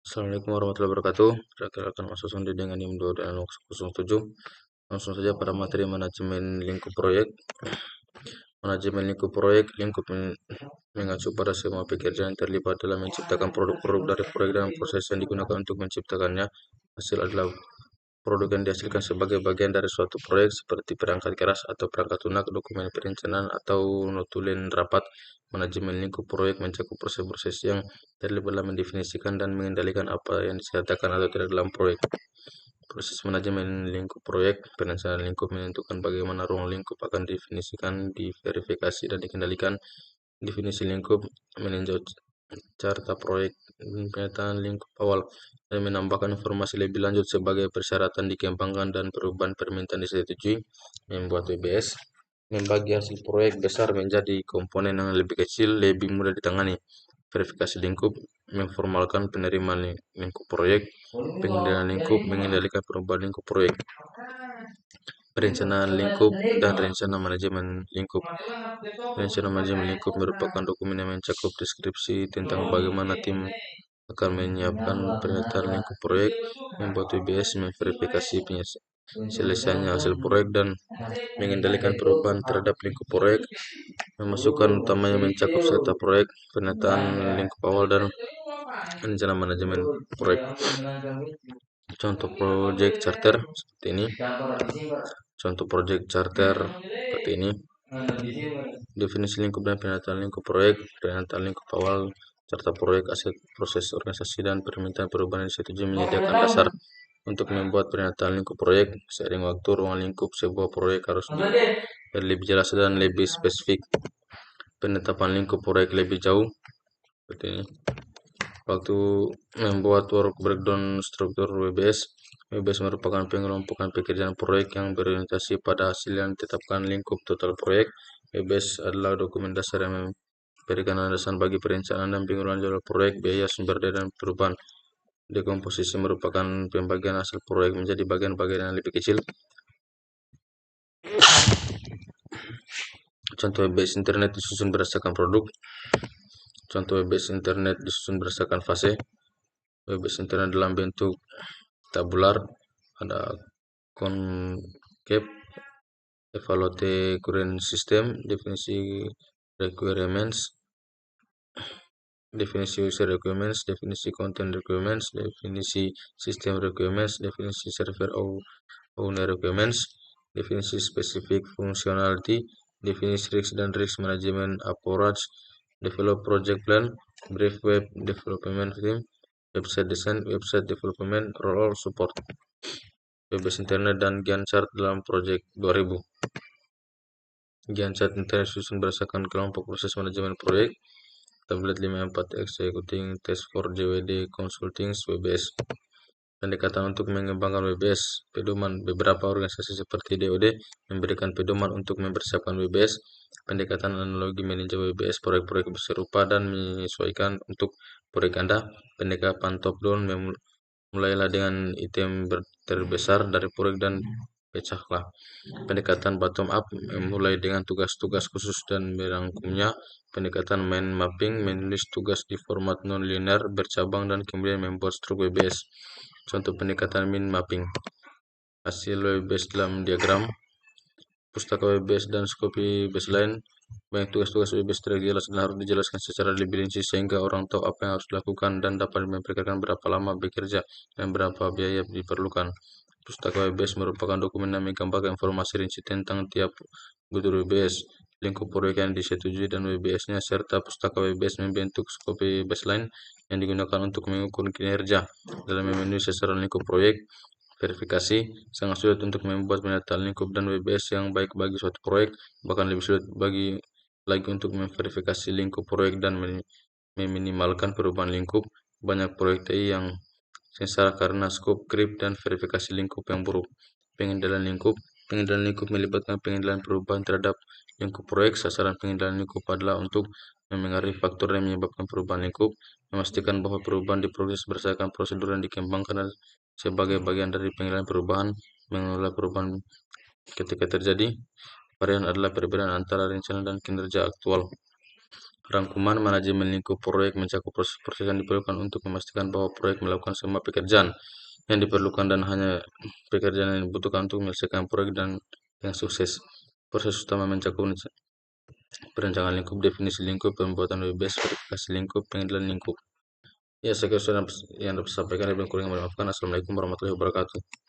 Assalamualaikum warahmatullahi wabarakatuh. Perkenalkan Mas Susundi dengan NIM 20607. Langsung saja pada materi manajemen lingkup proyek. Manajemen lingkup proyek, mengacu pada semua pekerjaan yang terlibat dalam menciptakan produk-produk dari proyek dan proses yang digunakan untuk menciptakannya. Hasil adalah produk yang dihasilkan sebagai bagian dari suatu proyek seperti perangkat keras atau perangkat lunak, dokumen perencanaan atau notulen rapat. Manajemen lingkup proyek mencakup proses-proses yang terlibat dalam mendefinisikan dan mengendalikan apa yang disertakan atau tidak dalam proyek. Proses manajemen lingkup proyek, perencanaan lingkup menentukan bagaimana ruang lingkup akan didefinisikan, diverifikasi, dan dikendalikan. Definisi lingkup, meninjau carta proyek, pemetaan lingkup awal, dan menambahkan informasi lebih lanjut sebagai persyaratan dikembangkan dan perubahan permintaan disetujui. Membuat WBS, membagi hasil proyek besar menjadi komponen yang lebih kecil, lebih mudah ditangani. Verifikasi lingkup, memformalkan penerimaan lingkup proyek. Pengendalian lingkup, mengendalikan perubahan lingkup proyek. Perencanaan lingkup dan rencana manajemen lingkup. Rencana manajemen lingkup merupakan dokumen yang mencakup deskripsi tentang bagaimana tim akan menyiapkan penyertaan lingkup proyek, membuat WBS, memverifikasi penyelesaiannya hasil proyek, dan mengendalikan perubahan terhadap lingkup proyek. Memasukkan utamanya mencakup serta proyek, penataan lingkup awal, dan rencana manajemen proyek. Contoh proyek charter seperti ini. Contoh proyek charter seperti ini. Definisi lingkup dan penataan lingkup proyek, penataan lingkup awal, carta proyek, aset proses organisasi, dan permintaan perubahan yang disetujui menyediakan dasar untuk membuat penataan lingkup proyek. Seiring waktu, ruang lingkup sebuah proyek harus lebih jelas dan lebih spesifik. Penetapan lingkup proyek lebih jauh seperti ini. Waktu membuat work breakdown struktur WBS. WBS merupakan pengelompokan pekerjaan proyek yang berorientasi pada hasil yang ditetapkan lingkup total proyek. WBS adalah dokumen dasar yang memberikan landasan bagi perencanaan dan pengelolaan jadwal proyek, biaya, sumber daya, dan perubahan. Dekomposisi merupakan pembagian hasil proyek menjadi bagian-bagian yang lebih kecil. Contoh WBS internet disusun berdasarkan produk. Contoh WBS internet disusun berdasarkan fase. WBS internet dalam bentuk tabular, ada concave, evaluate current system, definisi requirements, definisi user requirements, definisi content requirements, definisi system requirements, definisi server owner requirements, definisi specific functionality, definisi risk dan risk management approach, develop project plan, brief web development team, website design, website development, role support. WBS internet dan Gantt chart dalam project 2000. Gantt chart internet disusun berdasarkan kelompok proses manajemen proyek. Tablet 54 executing test for JWD consulting WBS. Pendekatan untuk mengembangkan WBS. Pedoman beberapa organisasi seperti DoD memberikan pedoman untuk mempersiapkan WBS. Pendekatan analogi manajer WBS proyek-proyek serupa dan menyesuaikan untuk proyek Anda. Pendekatan top down mulailah dengan item terbesar dari proyek dan pecahlah. Pendekatan bottom up mulai dengan tugas-tugas khusus dan merangkumnya. Pendekatan mind mapping menulis tugas di format non-linear bercabang dan kemudian membuat struktur WBS. Contoh pendekatan mind mapping. Hasil WBS dalam diagram. Pustaka WBS dan Skopi baseline. Banyak tugas-tugas WBS terjelas dan harus dijelaskan secara lebih rinci sehingga orang tahu apa yang harus dilakukan dan dapat memperkirakan berapa lama bekerja dan berapa biaya diperlukan. Pustaka WBS merupakan dokumen yang menggambarkan informasi rinci tentang tiap butuh WBS, lingkup proyek yang disetujui dan WBS-nya, serta pustaka WBS membentuk Skopi baseline yang digunakan untuk mengukur kinerja dalam memenuhi sasaran lingkup proyek. Verifikasi sangat sulit untuk membuat penataan lingkup dan WBS yang baik bagi suatu proyek, bahkan lebih sulit lagi untuk memverifikasi lingkup proyek dan meminimalkan perubahan lingkup. Banyak proyek TI yang sengsara karena skop creep dan verifikasi lingkup yang buruk. Pengendalian lingkup. Pengendalian lingkup melibatkan pengendalian perubahan terhadap lingkup proyek. Sasaran pengendalian lingkup adalah untuk memengaruhi faktor yang menyebabkan perubahan lingkup, memastikan bahwa perubahan diproses berdasarkan prosedur yang dikembangkan sebagai bagian dari pengendalian perubahan, mengelola perubahan ketika terjadi. Varian adalah perbedaan antara rencana dan kinerja aktual. Rangkuman manajemen lingkup proyek mencakup proses-proses yang diperlukan untuk memastikan bahwa proyek melakukan semua pekerjaan yang diperlukan dan hanya pekerjaan yang dibutuhkan untuk menyelesaikan proyek dan yang sukses. Proses utama mencakup perencanaan lingkup, definisi lingkup, pembuatan WBS, verifikasi lingkup, pengendalian lingkup. Ya, saya kira yang dapat sampaikan lebih kurang, mohon maafkan. Assalamualaikum warahmatullahi wabarakatuh.